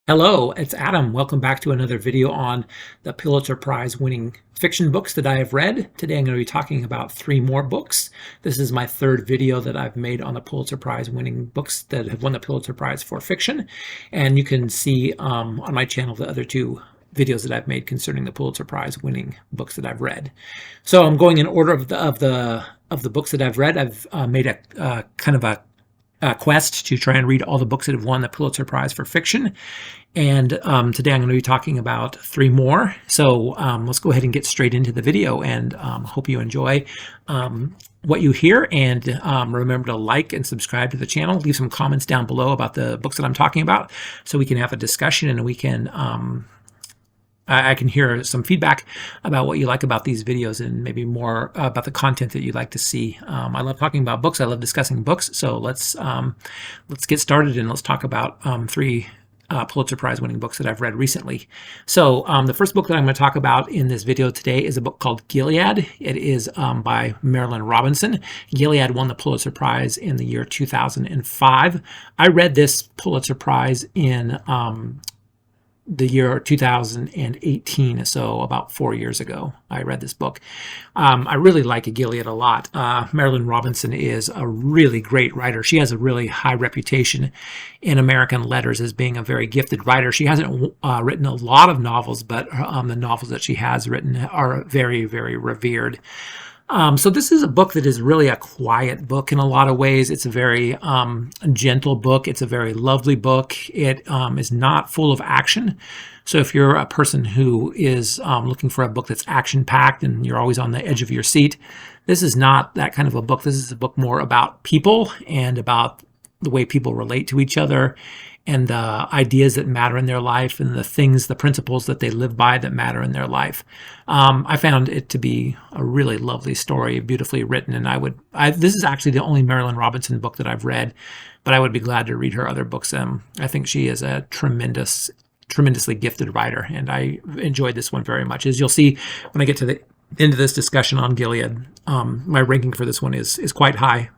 Hello, it's Adam. Welcome back to another video on the Pulitzer Prize winning fiction books that I have read. Today I'm going to be talking about three more books. This is my third video that I've made on the Pulitzer Prize winning books that have won the Pulitzer Prize for fiction. And you can see on my channel the other two videos that I've made concerning the Pulitzer Prize winning books that I've read. So I'm going in order of the books that I've read. I've made a kind of a quest to try and read all the books that have won the Pulitzer Prize for fiction. And today I'm going to be talking about three more. So let's go ahead and get straight into the video, and hope you enjoy what you hear. And remember to like and subscribe to the channel. Leave some comments down below about the books that I'm talking about so we can have a discussion, and we can I can hear some feedback about what you like about these videos and maybe more about the content that you'd like to see. I love talking about books. I love discussing books. So let's get started, and let's talk about three Pulitzer Prize winning books that I've read recently. So the first book that I'm going to talk about in this video today is a book called Gilead. It is by Marilynne Robinson. Gilead won the Pulitzer Prize in the year 2005. I read this Pulitzer Prize in the year 2018, so about 4 years ago, I read this book. I really like Gilead a lot. Marilynne Robinson is a really great writer. She has a really high reputation in American letters as being a very gifted writer. She hasn't written a lot of novels, but the novels that she has written are very, very revered. So this is a book that is really a quiet book in a lot of ways. It's a very gentle book. It's a very lovely book. It is not full of action. So if you're a person who is looking for a book that's action-packed and you're always on the edge of your seat, this is not that kind of a book. This is a book more about people and about the way people relate to each other, and the ideas that matter in their life, and the things, the principles that they live by that matter in their life. I found it to be a really lovely story, beautifully written, and this is actually the only Marilynne Robinson book that I've read, but I would be glad to read her other books. I think she is a tremendously gifted writer, and I enjoyed this one very much. As you'll see when I get to the end of this discussion on Gilead, my ranking for this one is quite high.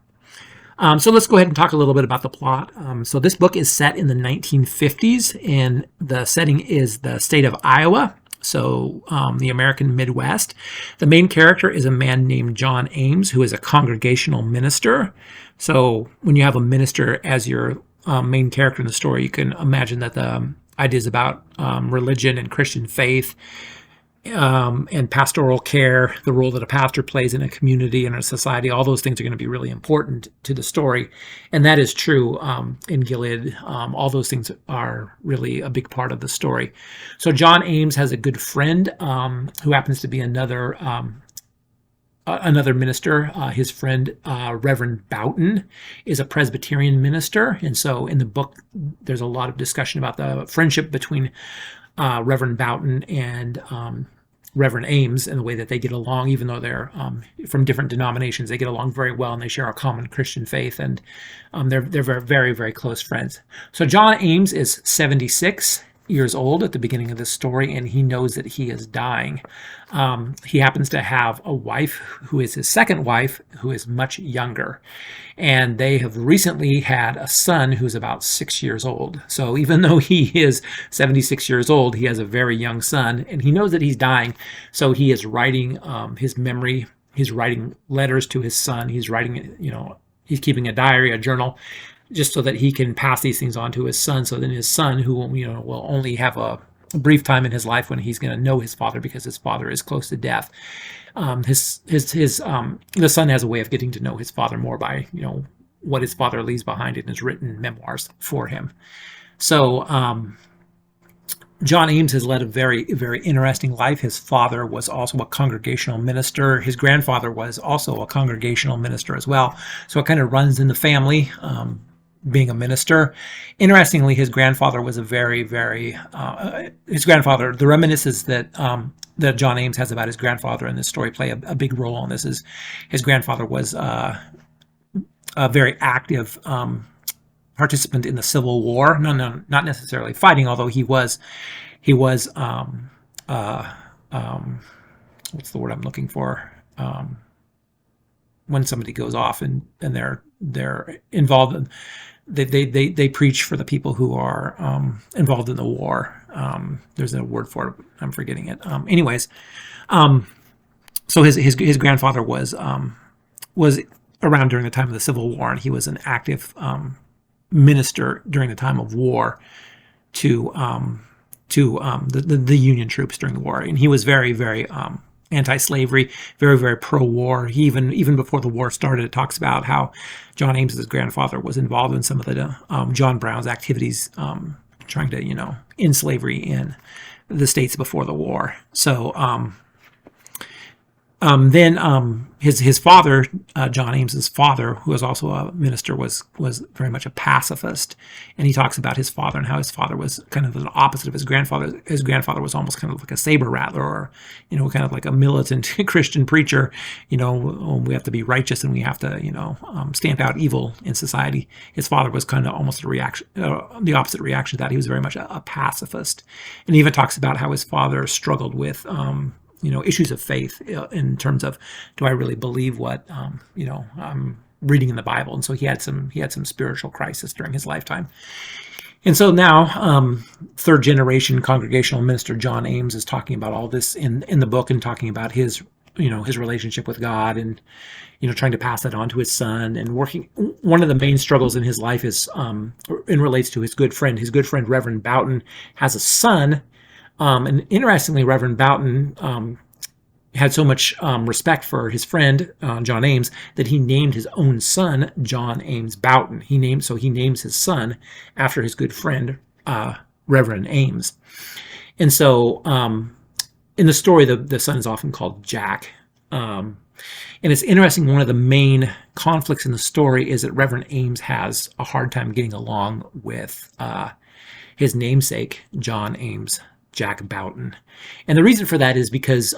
So let's go ahead and talk a little bit about the plot. So this book is set in the 1950s, and the setting is the state of Iowa, so the American Midwest. The main character is a man named John Ames, who is a congregational minister. So when you have a minister as your main character in the story, you can imagine that the ideas about religion and Christian faith and pastoral care, the role that a pastor plays in a community and a society, all those things are going to be really important to the story. And that is true in Gilead. All those things are really a big part of the story. So John Ames has a good friend who happens to be another minister. His friend, Reverend Boughton, is a Presbyterian minister. And so in the book, there's a lot of discussion about the friendship between Reverend Boughton and Reverend Ames, and the way that they get along, even though they're from different denominations. They get along very well, and they share a common Christian faith, and they're very, very, very close friends. So John Ames is 76 years old at the beginning of this story, and he knows that he is dying. He happens to have a wife who is his second wife, who is much younger, and they have recently had a son who's about 6 years old. So even though he is 76 years old, he has a very young son, and he knows that he's dying. So he is writing his memory. He's writing letters to his son. He's writing, he's keeping a diary, a journal, just so that he can pass these things on to his son. So then his son, who will only have a brief time in his life when he's going to know his father, because his father is close to death. The son has a way of getting to know his father more by what his father leaves behind in his written memoirs for him. So John Ames has led a very, very interesting life. His father was also a congregational minister. His grandfather was also a congregational minister as well. So it kind of runs in the family. Being a minister. Interestingly, his grandfather was a very, very, the reminiscences that John Ames has about his grandfather in this story play a big role on this. His grandfather was a very active participant in the Civil War. No, not necessarily fighting, although he was what's the word I'm looking for? When somebody goes off and they're involved in they preach for the people who are involved in the war. There's a word for it. I'm forgetting it. Anyways, so his grandfather was around during the time of the Civil War, and he was an active minister during the time of war to the Union troops during the war, and he was very, very anti-slavery, very, very pro-war. He even before the war started, it talks about how John Ames's grandfather was involved in some of the John Brown's activities, trying to end slavery in the states before the war. So then his father, John Ames's father, who was also a minister, was very much a pacifist, and he talks about his father and how his father was kind of the opposite of his grandfather. His grandfather was almost kind of like a saber rattler, or kind of like a militant Christian preacher. We have to be righteous and we have to stamp out evil in society. His father was kind of almost a reaction, the opposite reaction to that. He was very much a pacifist, and he even talks about how his father struggled with issues of faith in terms of, do I really believe what I'm reading in the Bible? And so he had some spiritual crisis during his lifetime. And so now, third generation congregational minister John Ames is talking about all this in the book, and talking about his relationship with God, and trying to pass that on to his son, and working. One of the main struggles in his life is and relates to his good friend. His good friend Reverend Boughton has a son. And interestingly, Reverend Boughton had so much respect for his friend, John Ames, that he named his own son John Ames Boughton. He names his son after his good friend, Reverend Ames. And so in the story, the son is often called Jack. And it's interesting, one of the main conflicts in the story is that Reverend Ames has a hard time getting along with his namesake, John Ames Jack Boughton. And the reason for that is because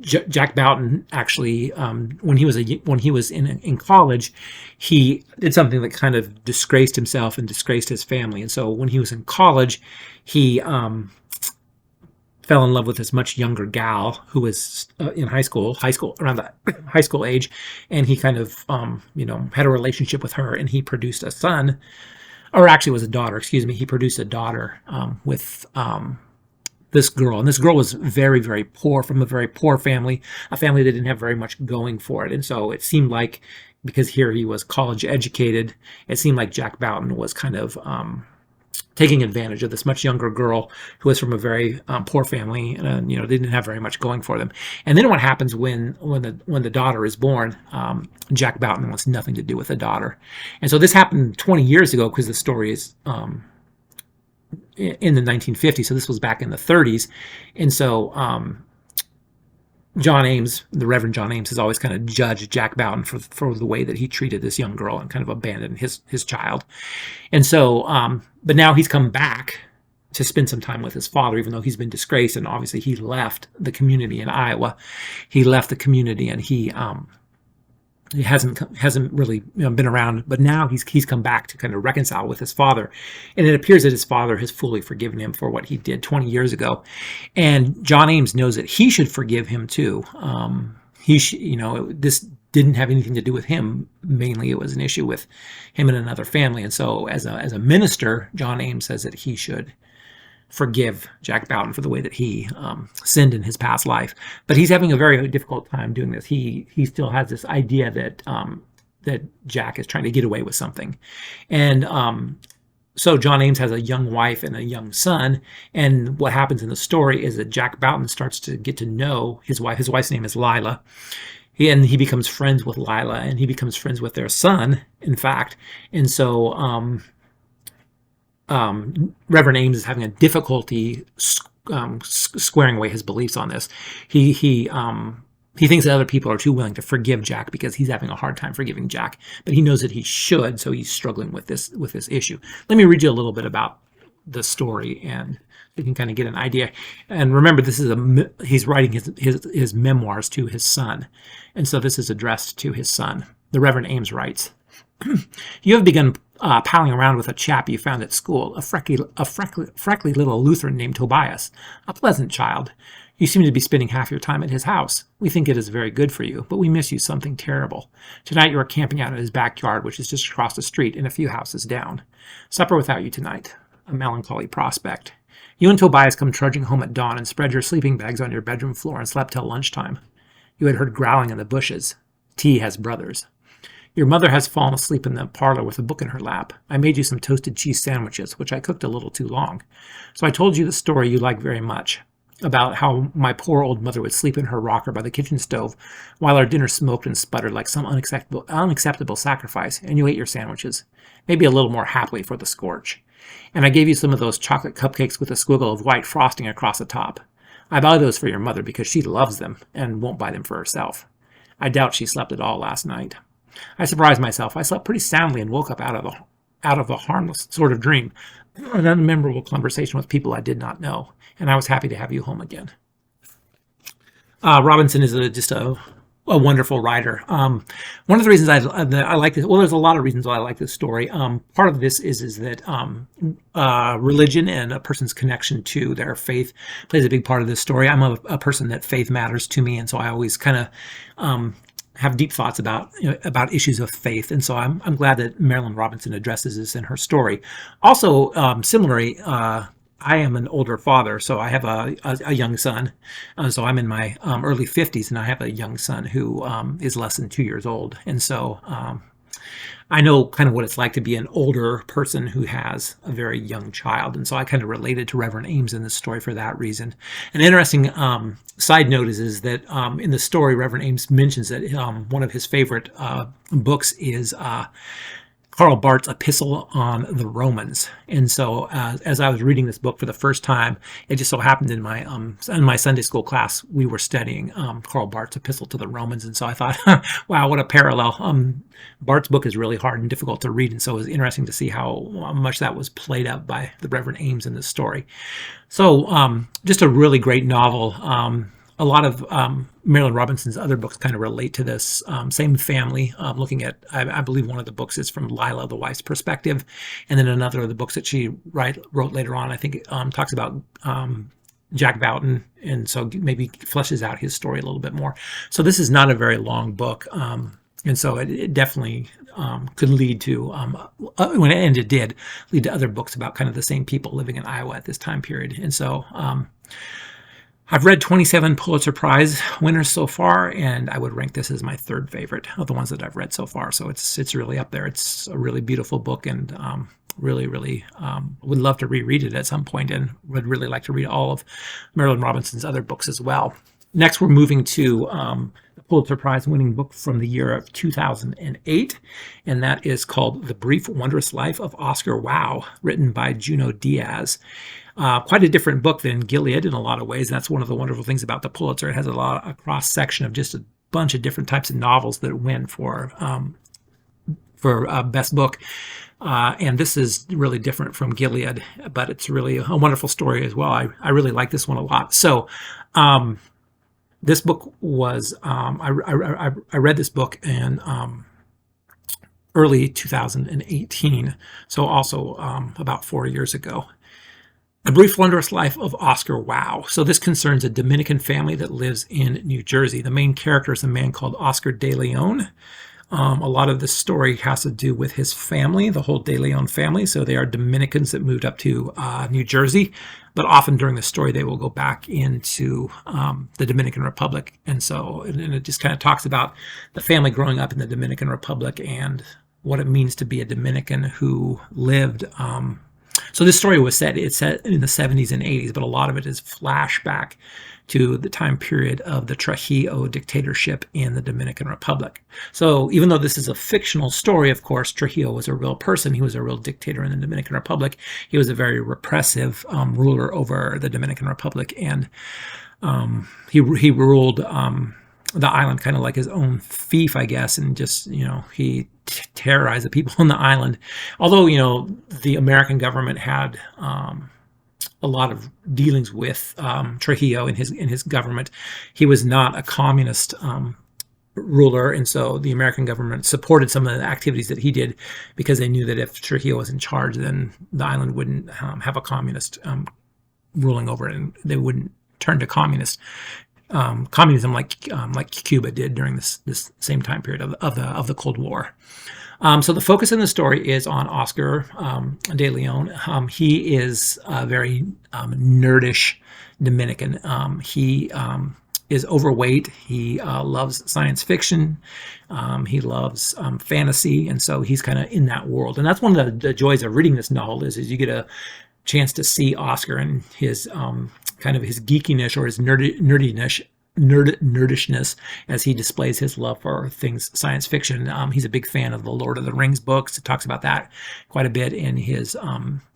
Jack Boughton actually, when he was in college, he did something that kind of disgraced himself and disgraced his family. And so when he was in college, he fell in love with this much younger gal who was in high school around the high school age, and he kind of had a relationship with her, and he produced a son. Or actually, it was a daughter. Excuse me. He produced a daughter with this girl, and this girl was very, very poor, from a very poor family, a family that didn't have very much going for it. And so it seemed like, because here he was college educated, it seemed like Jack Boughton was kind of taking advantage of this much younger girl who was from a very poor family, and they didn't have very much going for them. And then what happens when the daughter is born? Jack Boughton wants nothing to do with the daughter, and so this happened 20 years ago, because the story is in the 1950s. So this was back in the 30s, and so John Ames, the Reverend John Ames, has always kind of judged Jack Boughton for the way that he treated this young girl and kind of abandoned his child. And so, but now he's come back to spend some time with his father, even though he's been disgraced. And obviously he left the community in Iowa. He left the community, and he hasn't really been around, but now he's come back to kind of reconcile with his father, and it appears that his father has fully forgiven him for what he did 20 years ago, and John Ames knows that he should forgive him too. This didn't have anything to do with him. Mainly, it was an issue with him and another family, and so as a minister, John Ames says that he should forgive Jack Boughton for the way that he sinned in his past life. But he's having a very difficult time doing this. He still has this idea that Jack is trying to get away with something. And so John Ames has a young wife and a young son. And what happens in the story is that Jack Boughton starts to get to know his wife. His wife's name is Lila. And he becomes friends with Lila, and he becomes friends with their son, in fact. And so Reverend Ames is having a difficulty squaring away his beliefs on this. He thinks that other people are too willing to forgive Jack, because he's having a hard time forgiving Jack, but he knows that he should, so he's struggling with this issue. Let me read you a little bit about the story, and you can kind of get an idea. And remember, this is he's writing his memoirs to his son, and so this is addressed to his son. The Reverend Ames writes, "You have begun palling around with a chap you found at school, a freckly little Lutheran named Tobias, a pleasant child. You seem to be spending half your time at his house. We think it is very good for you, but we miss you something terrible. Tonight you are camping out at his backyard, which is just across the street and a few houses down. Supper without you tonight. A melancholy prospect. You and Tobias come trudging home at dawn and spread your sleeping bags on your bedroom floor and slept till lunchtime. You had heard growling in the bushes. T has brothers. Your mother has fallen asleep in the parlor with a book in her lap. I made you some toasted cheese sandwiches, which I cooked a little too long. So I told you the story you like very much, about how my poor old mother would sleep in her rocker by the kitchen stove while our dinner smoked and sputtered like some unacceptable sacrifice, and you ate your sandwiches, maybe a little more happily for the scorch. And I gave you some of those chocolate cupcakes with a squiggle of white frosting across the top. I buy those for your mother because she loves them and won't buy them for herself. I doubt she slept at all last night. I surprised myself. I slept pretty soundly and woke up out of a harmless sort of dream, an unmemorable conversation with people I did not know, and I was happy to have you home again. Robinson is just a wonderful writer. One of the reasons I like this, well, there's a lot of reasons why I like this story. Part of this is that religion and a person's connection to their faith plays a big part of this story. I'm a person that faith matters to me, and so I always kind of have deep thoughts about issues of faith, and so I'm glad that Marilynne Robinson addresses this in her story. Also, similarly, I am an older father, so I have a young son. So I'm in my early 50s, and I have a young son who is less than 2 years old, and so I know kind of what it's like to be an older person who has a very young child, and so I kind of related to Reverend Ames in this story for that reason. An interesting side note is that in the story, Reverend Ames mentions that one of his favorite books is Karl Barth's Epistle on the Romans. And so as I was reading this book for the first time, it just so happened in my Sunday school class, we were studying Karl Barth's Epistle to the Romans. And so I thought, wow, what a parallel. Barth's book is really hard and difficult to read. And so it was interesting to see how much that was played up by the Reverend Ames in this story. So just a really great novel. A lot of Marilynne Robinson's other books kind of relate to this same family. Looking at, I believe one of the books is from Lila, the wife's perspective, and then another of the books that she wrote later on, I think, talks about Jack Boughton, and so maybe fleshes out his story a little bit more. So this is not a very long book, and so it definitely could lead to, and it did lead to other books about kind of the same people living in Iowa at this time period. And so I've read 27 Pulitzer Prize winners so far, and I would rank this as my third favorite of the ones that I've read so far. So it's really up there. It's a really beautiful book, and really would love to reread it at some point, and would really like to read all of Marilynne Robinson's other books as well. Next, we're moving to the Pulitzer Prize winning book from the year of 2008, and that is called The Brief Wondrous Life of Oscar Wilde, written by Juno Diaz. Quite a different book than Gilead in a lot of ways. That's one of the wonderful things about the Pulitzer. It has a cross-section of just a bunch of different types of novels that win for best book. And this is really different from Gilead, but it's really a wonderful story as well. I really like this one a lot. So this book was, I read this book in early 2018, so also about 4 years ago. A Brief Wondrous Life of Oscar Wilde. So this concerns a Dominican family that lives in New Jersey. The main character is a man called Oscar de Leon. A lot of this story has to do with his family, the whole de Leon family. So they are Dominicans that moved up to New Jersey, but often during the story they will go back into the Dominican Republic. And so and it just kind of talks about the family growing up in the Dominican Republic and what it means to be a Dominican who lived so this story was set in the 70s and 80s, but a lot of it is flashback to the time period of the Trujillo dictatorship in the Dominican Republic. So even though this is a fictional story, of course, Trujillo was a real person. He was a real dictator in the Dominican Republic. He was a very repressive ruler over the Dominican Republic, and he ruled the island kind of like his own fief, I guess, and just, he terrorized the people on the island. Although, the American government had a lot of dealings with Trujillo in his government. He was not a communist ruler, and so the American government supported some of the activities that he did because they knew that if Trujillo was in charge, then the island wouldn't have a communist ruling over it, and they wouldn't turn to communism like Cuba did during this same time period of the Cold War. So the focus in the story is on Oscar de Leon. He is a very nerdish Dominican. He is overweight. He loves science fiction. He loves fantasy, and so he's kind of in that world. And that's one of the joys of reading this novel is you get a chance to see Oscar and his kind of his geekiness or his nerdishness as he displays his love for things science fiction. He's a big fan of the Lord of the Rings books. It talks about that quite a bit in his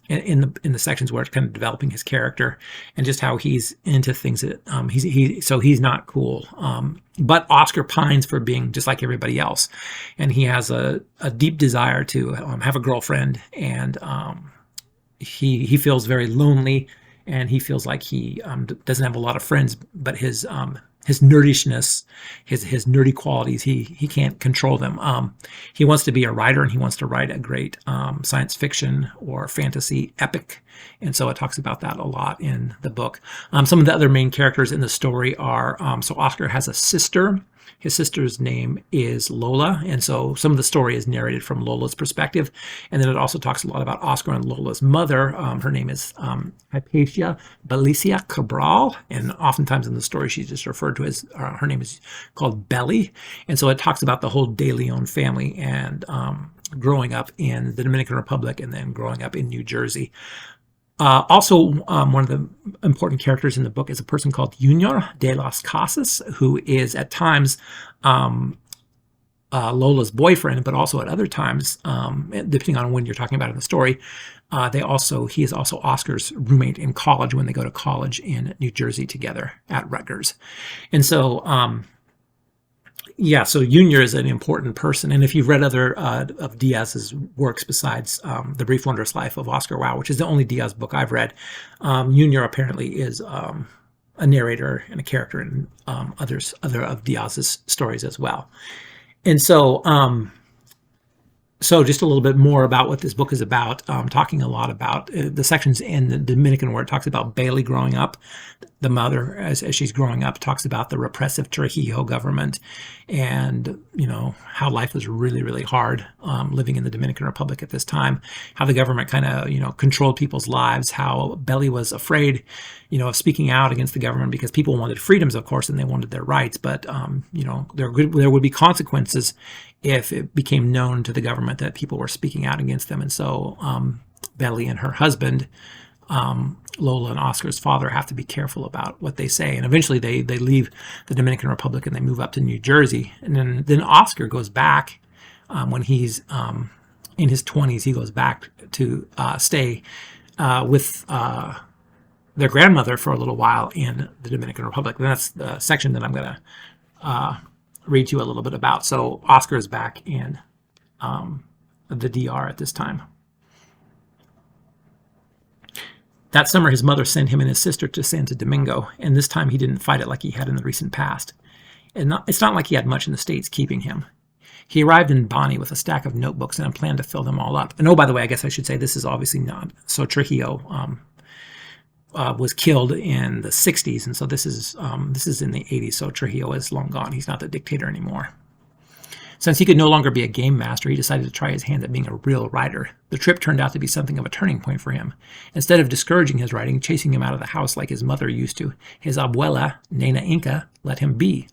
in the sections where it's kind of developing his character and just how he's into things that he's not cool. But Oscar pines for being just like everybody else, and he has a deep desire to have a girlfriend, and he feels very lonely, and he feels like he doesn't have a lot of friends, but his nerdishness, his nerdy qualities, he can't control them. He wants to be a writer, and he wants to write a great science fiction or fantasy epic, and so it talks about that a lot in the book. Some of the other main characters in the story are, so Oscar has a sister. His sister's name is Lola, and so some of the story is narrated from Lola's perspective. And then it also talks a lot about Oscar and Lola's mother. Her name is Hypatia Belicia Cabral, and oftentimes in the story she's just referred to as, her name is called Belly. And so it talks about the whole De Leon family and growing up in the Dominican Republic and then growing up in New Jersey. Also, one of the important characters in the book is a person called Junior de las Casas, who is at times Lola's boyfriend, but also at other times, depending on when you're talking about in the story, he is also Oscar's roommate in college when they go to college in New Jersey together at Rutgers. And so, so Junior is an important person. And if you've read other of Diaz's works besides The Brief Wondrous Life of Oscar Wilde, which is the only Diaz book I've read, Junior apparently is a narrator and a character in other of Diaz's stories as well. And so, just a little bit more about what this book is about, talking a lot about the sections in the Dominican where it talks about Bailey growing up. The mother, as she's growing up, talks about the repressive Trujillo government and, how life was really, really hard living in the Dominican Republic at this time, how the government kind of, controlled people's lives, how Bailey was afraid, of speaking out against the government because people wanted freedoms, of course, and they wanted their rights. But, there would be consequences if it became known to the government that people were speaking out against them. And so Bailey and her husband, Lola and Oscar's father, have to be careful about what they say. And eventually they leave the Dominican Republic and they move up to New Jersey. And then Oscar goes back when he's in his 20s. He goes back to stay with their grandmother for a little while in the Dominican Republic. And that's the section that I'm going to read you a little bit about. So Oscar is back in the DR at this time. That summer, his mother sent him and his sister to Santo Domingo, and this time he didn't fight it like he had in the recent past. And it's not like he had much in the States keeping him. He arrived in Bonnie with a stack of notebooks and a plan to fill them all up. And by the way, I guess I should say this is obviously not. So Trujillo was killed in the 60s, and so this is in the 80s, so Trujillo is long gone. He's not the dictator anymore. Since he could no longer be a game master, he decided to try his hand at being a real writer. The trip turned out to be something of a turning point for him. Instead of discouraging his writing, chasing him out of the house like his mother used to, his abuela, Nena Inca, let him be.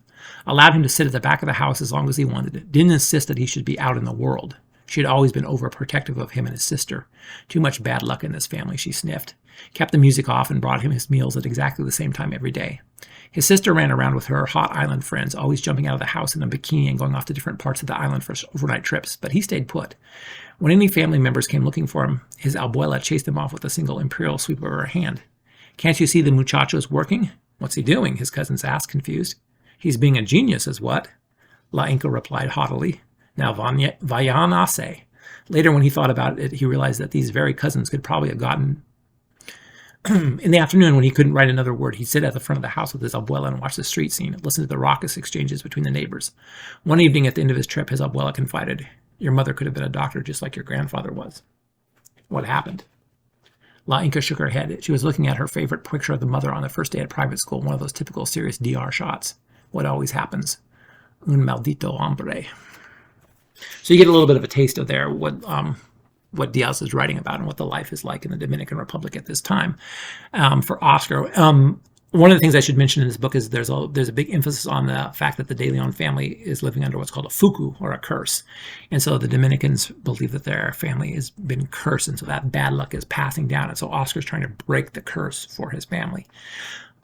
Allowed him to sit at the back of the house as long as he wanted. Didn't insist that he should be out in the world. She had always been overprotective of him and his sister. Too much bad luck in this family, she sniffed. Kept the music off and brought him his meals at exactly the same time every day. His sister ran around with her hot island friends, always jumping out of the house in a bikini and going off to different parts of the island for overnight trips, but he stayed put. When any family members came looking for him, his abuela chased them off with a single imperial sweep of her hand. Can't you see the muchacho's working? What's he doing? His cousins asked, confused. He's being a genius, is what? La Inca replied haughtily. Now vayan a se. Later, when he thought about it, he realized that these very cousins could probably have gotten... In the afternoon, when he couldn't write another word, he'd sit at the front of the house with his abuela and watch the street scene, listen to the raucous exchanges between the neighbors. One evening at the end of his trip, his abuela confided, "Your mother could have been a doctor just like your grandfather was." What happened? La Inca shook her head. She was looking at her favorite picture of the mother on the first day at private school, one of those typical serious DR shots. What always happens. Un maldito hombre. So you get a little bit of a taste of there what Diaz is writing about and what the life is like in the Dominican Republic at this time for Oscar. One of the things I should mention in this book is there's a big emphasis on the fact that the De Leon family is living under what's called a fuku, or a curse. And so the Dominicans believe that their family has been cursed, and so that bad luck is passing down. And so Oscar's trying to break the curse for his family.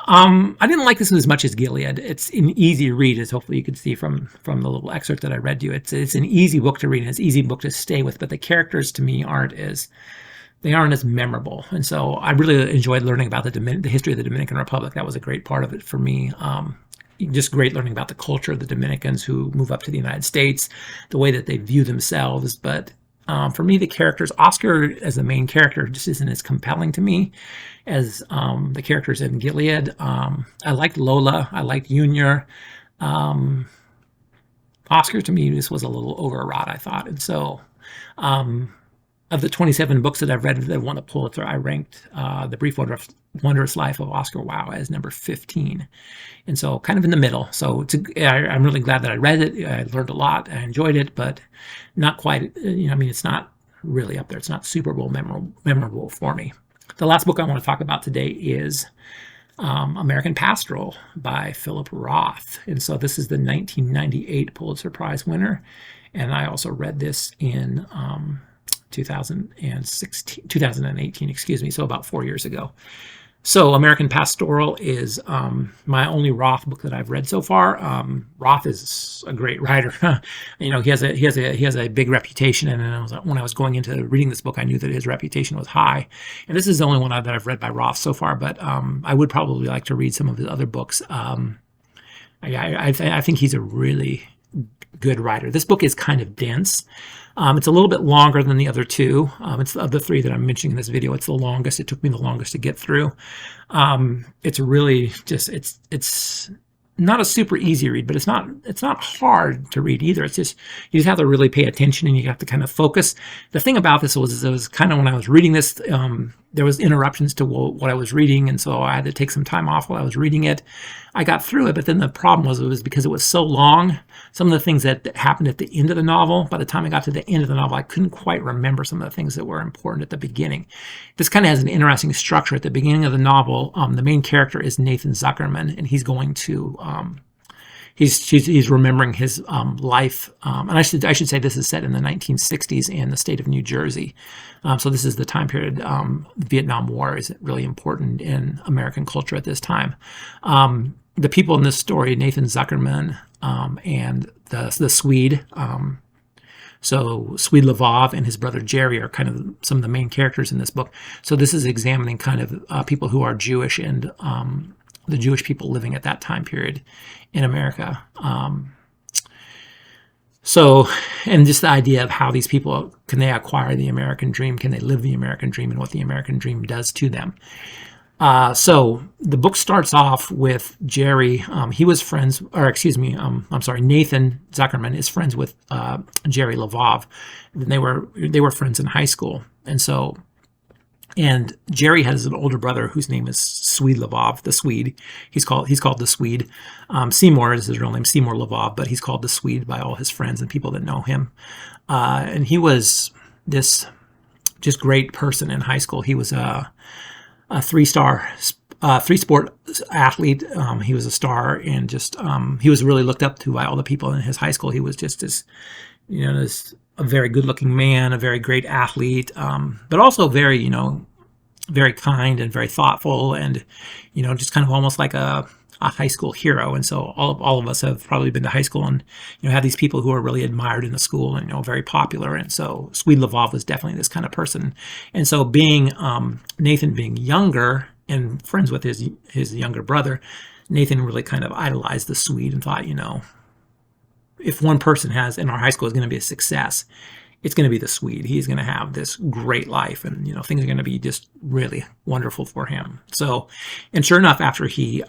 I didn't like this as much as Gilead. It's an easy read, as hopefully you can see from the little excerpt that I read to you. It's an easy book to read, and it's an easy book to stay with, but the characters to me aren't as memorable. And so I really enjoyed learning about the history of the Dominican Republic. That was a great part of it for me. Just great learning about the culture of the Dominicans who move up to the United States, the way that they view themselves. But for me, the characters, Oscar as the main character just isn't as compelling to me as the characters in Gilead. I liked Lola. I liked Junior. Oscar, to me, this was a little overwrought, I thought. And so of the 27 books that I've read that won a Pulitzer, I ranked The Brief Wondrous Life of Oscar Wilde as number 15. And so kind of in the middle. So I'm really glad that I read it. I learned a lot. I enjoyed it, but not quite, it's not really up there. It's not Super Bowl memorable for me. The last book I want to talk about today is American Pastoral by Philip Roth. And so this is the 1998 Pulitzer Prize winner. And I also read this in 2018, so about 4 years ago. So American Pastoral is my only Roth book that I've read so far. Roth is a great writer. He has a big reputation, and when I was going into reading this book, I knew that his reputation was high. And this is the only one that I've read by Roth so far, but I would probably like to read some of his other books. I think he's a really good writer. This book is kind of dense. It's a little bit longer than the other two. It's of the three that I'm mentioning in this video. It's the longest. It took me the longest to get through. It's really just it's not a super easy read, but it's not hard to read either. It's just you just have to really pay attention, and you have to kind of focus. The thing about this was it was kind of when I was reading this, there was interruptions to what I was reading, and so I had to take some time off while I was reading it. I got through it, but then the problem was because it was so long. Some of the things that happened at the end of the novel, by the time I got to the end of the novel, I couldn't quite remember some of the things that were important at the beginning. This kind of has an interesting structure. At the beginning of the novel, the main character is Nathan Zuckerman, and he's going to he's remembering his life, and I should say this is set in the 1960s in the state of New Jersey. So this is the time period. The Vietnam War is really important in American culture at this time. The people in this story, Nathan Zuckerman and the Swede, so Swede Lvov and his brother Jerry are kind of some of the main characters in this book. So this is examining kind of people who are Jewish and the Jewish people living at that time period in America. And just the idea of how these people, can they acquire the American dream? Can they live the American dream, and what the American dream does to them? So the book starts off with Jerry. Nathan Zuckerman is friends with Jerry Lvov. And they were friends in high school. And Jerry has an older brother whose name is Swede Lvov, the Swede. He's called the Swede. Seymour is his real name, Seymour Lvov, but he's called the Swede by all his friends and people that know him. And he was this just great person in high school. He was a three-sport athlete. He was a star, and just he was really looked up to by all the people in his high school. He was just a very good-looking man, a very great athlete, but also very, very kind and very thoughtful, and just kind of almost like a high school hero. And so all of us have probably been to high school and have these people who are really admired in the school and very popular. And so Swede Lvov was definitely this kind of person. And so Nathan being younger and friends with his younger brother, Nathan really kind of idolized the Swede and thought, if one person in our high school is going to be a success, it's going to be the Swede. He's going to have this great life, and things are going to be just really wonderful for him. So, and sure enough, after he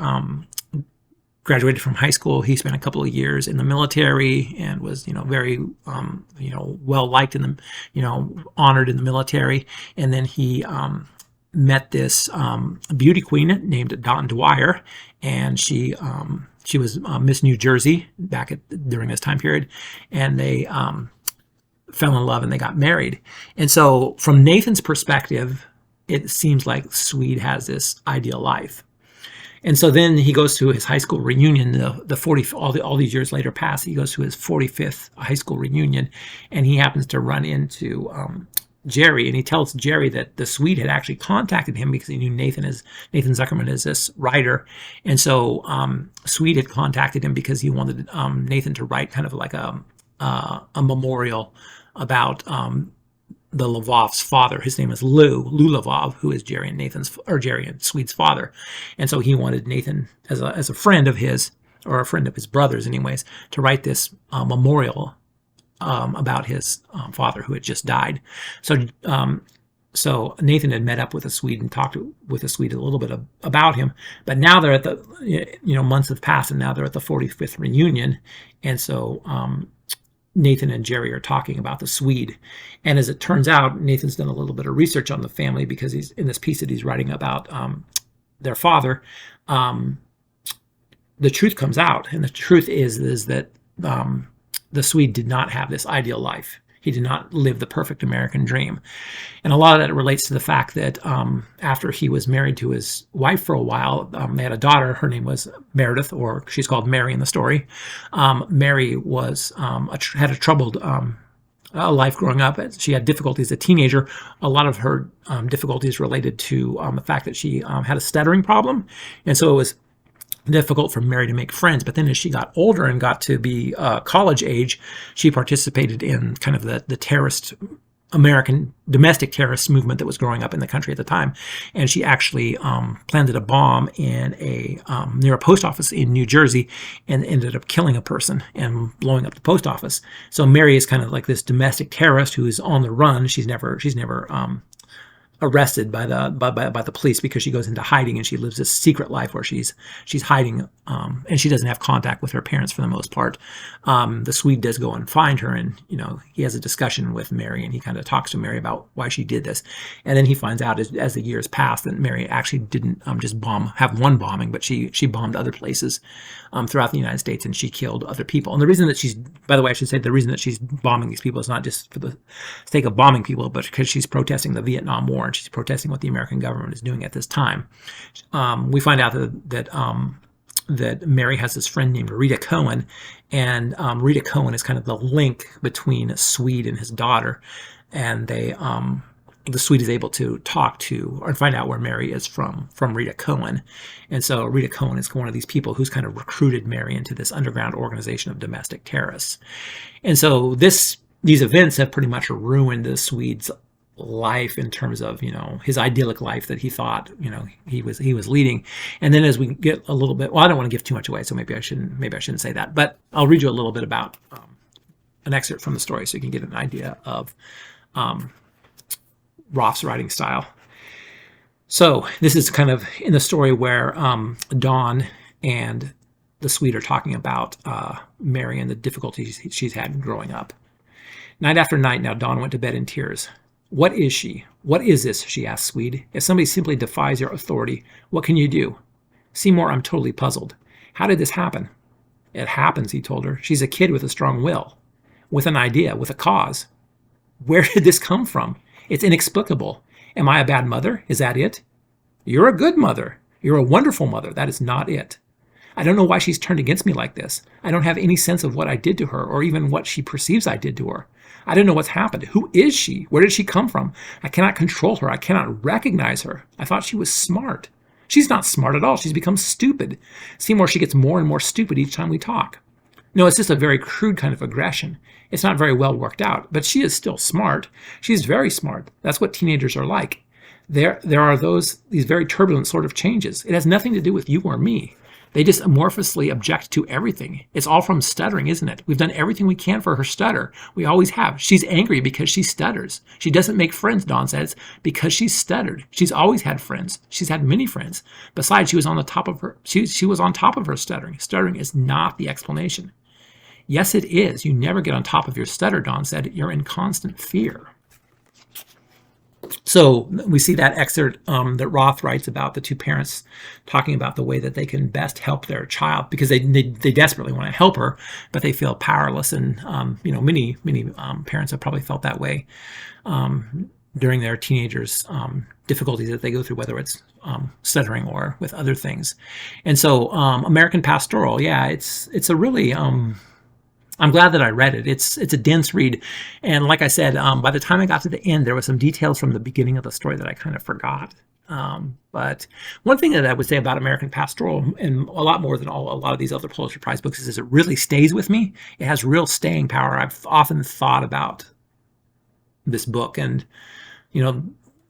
graduated from high school, he spent a couple of years in the military and was very well liked in the honored in the military. And then met this beauty queen named Dawn Dwyer, and she was Miss New Jersey during this time period, and they fell in love and they got married. And so from Nathan's perspective, it seems like Swede has this ideal life. And so then he goes to his high school reunion. All these years later pass. He goes to his 45th high school reunion, and he happens to run into Jerry, and he tells Jerry that the Swede had actually contacted him because he knew Nathan Zuckerman is this writer, and so Swede had contacted him because he wanted Nathan to write kind of like a memorial about the Lvov's father. His name is Lou Lvov, who is Jerry and Swede's father, and so he wanted Nathan as a friend of his, or a friend of his brother's, anyways, to write this memorial about his father who had just died. So Nathan had met up with a Swede and talked with a Swede a little bit about him. But now they're at months have passed, and now they're at the 45th reunion. And so Nathan and Jerry are talking about the Swede. And as it turns out, Nathan's done a little bit of research on the family because he's in this piece that he's writing about their father. The truth comes out, and the truth is that the Swede did not have this ideal life. He did not live the perfect American dream. And a lot of that relates to the fact that after he was married to his wife for a while, they had a daughter. Her name was Meredith, or she's called Mary in the story. Mary was had a troubled life growing up. She had difficulties as a teenager. A lot of her difficulties related to the fact that she had a stuttering problem. And so it was difficult for Mary to make friends. But then as she got older and got to be college age, she participated in kind of the terrorist, American domestic terrorist movement that was growing up in the country at the time. And she actually planted a bomb in near a post office in New Jersey and ended up killing a person and blowing up the post office. So Mary is kind of like this domestic terrorist who is on the run. She's never arrested by the police because she goes into hiding, and she lives this secret life where she's hiding, and she doesn't have contact with her parents for the most part. The Swede does go and find her, and he has a discussion with Mary, and he kind of talks to Mary about why she did this. And then he finds out as the years pass that Mary actually didn't just have one bombing, but she bombed other places throughout the United States, and she killed other people. And the reason that I should say the reason that she's bombing these people is not just for the sake of bombing people, but because she's protesting the Vietnam War, and she's protesting what the American government is doing at this time. We find out that Mary has this friend named Rita Cohen, and Rita Cohen is kind of the link between Swede and his daughter, and the Swede is able to talk to or find out where Mary is from Rita Cohen. And so Rita Cohen is one of these people who's kind of recruited Mary into this underground organization of domestic terrorists. And so these events have pretty much ruined the Swede's life in terms of his idyllic life that he thought he was leading. And then as we get a little bit, I don't want to give too much away, so maybe I shouldn't say that, but I'll read you a little bit about an excerpt from the story so you can get an idea of Roth's writing style. So this is kind of in the story where Dawn and the Swede are talking about Mary and the difficulties she's had growing up. Night after night now, Dawn went to bed in tears. What is she? What is this? She asked Swede. If somebody simply defies your authority, what can you do? Seymour, I'm totally puzzled. How did this happen? It happens, he told her. She's a kid with a strong will, with an idea, with a cause. Where did this come from? It's inexplicable. Am I a bad mother? Is that it? You're a good mother. You're a wonderful mother. That is not it. I don't know why she's turned against me like this. I don't have any sense of what I did to her or even what she perceives I did to her. I don't know what's happened. Who is she? Where did she come from? I cannot control her. I cannot recognize her. I thought she was smart. She's not smart at all. She's become stupid. Seymour, she gets more and more stupid each time we talk. No, it's just a very crude kind of aggression. It's not very well worked out, but she is still smart. She's very smart. That's what teenagers are like. There are these very turbulent sort of changes. It has nothing to do with you or me. They just amorphously object to everything. It's all from stuttering, isn't it? We've done everything we can for her stutter. We always have. She's angry because she stutters. She doesn't make friends, Dawn says, because she's stuttered. She's always had friends. She's had many friends. Besides, she was on top of her stuttering. Stuttering is not the explanation. Yes, it is. You never get on top of your stutter, Dawn said. You're in constant fear. So we see that excerpt that Roth writes about the two parents talking about the way that they can best help their child, because they desperately want to help her, but they feel powerless. And many parents have probably felt that way during their teenagers' difficulties that they go through, whether it's stuttering or with other things. And so American Pastoral, yeah, it's a really I'm glad that I read it. It's a dense read, and like I said, by the time I got to the end, there were some details from the beginning of the story that I kind of forgot. But one thing that I would say about American Pastoral, and a lot more than a lot of these other Pulitzer Prize books, is it really stays with me. It has real staying power. I've often thought about this book, and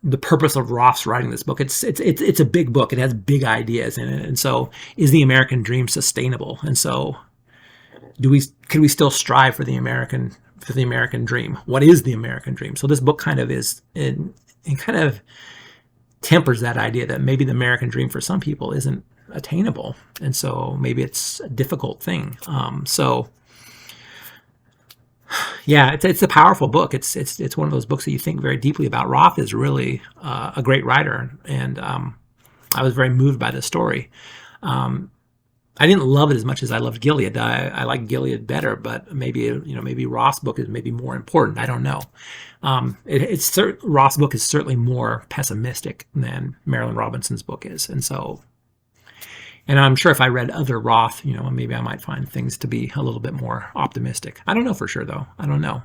the purpose of Roth's writing this book. It's a big book. It has big ideas in it, and so is the American dream sustainable? And so can we still strive for the American dream? What is the American dream? So this book kind of kind of tempers that idea that maybe the American dream for some people isn't attainable, and so maybe it's a difficult thing. So yeah, it's a powerful book. It's one of those books that you think very deeply about. Roth is really a great writer, and I was very moved by the story. I didn't love it as much as I loved Gilead. I like Gilead better, but maybe Roth's book is maybe more important. I don't know. Roth's book is certainly more pessimistic than Marilynne Robinson's book is, and I'm sure if I read other Roth, maybe I might find things to be a little bit more optimistic. I don't know for sure, though. I don't know.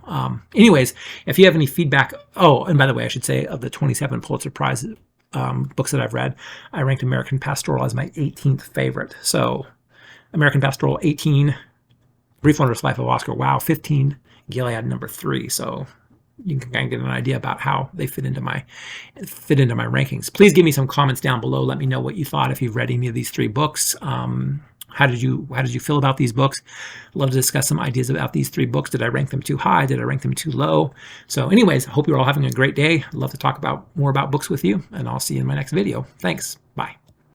Anyways, if you have any feedback, oh, and by the way, I should say, of the 27 Pulitzer Prize books that I've read, I ranked American Pastoral as my 18th favorite. So American Pastoral 18, Brief Wondrous Life of Oscar Wilde 15, Gilead number 3. So you can kind of get an idea about how they fit into my rankings. Please give me some comments down below. Let me know what you thought if you've read any of these 3 books. How did you feel about these books? I'd love to discuss some ideas about these 3 books. Did I rank them too high? Did I rank them too low? So anyways, I hope you're all having a great day. I'd love to talk more about books with you, and I'll see you in my next video. Thanks. Bye.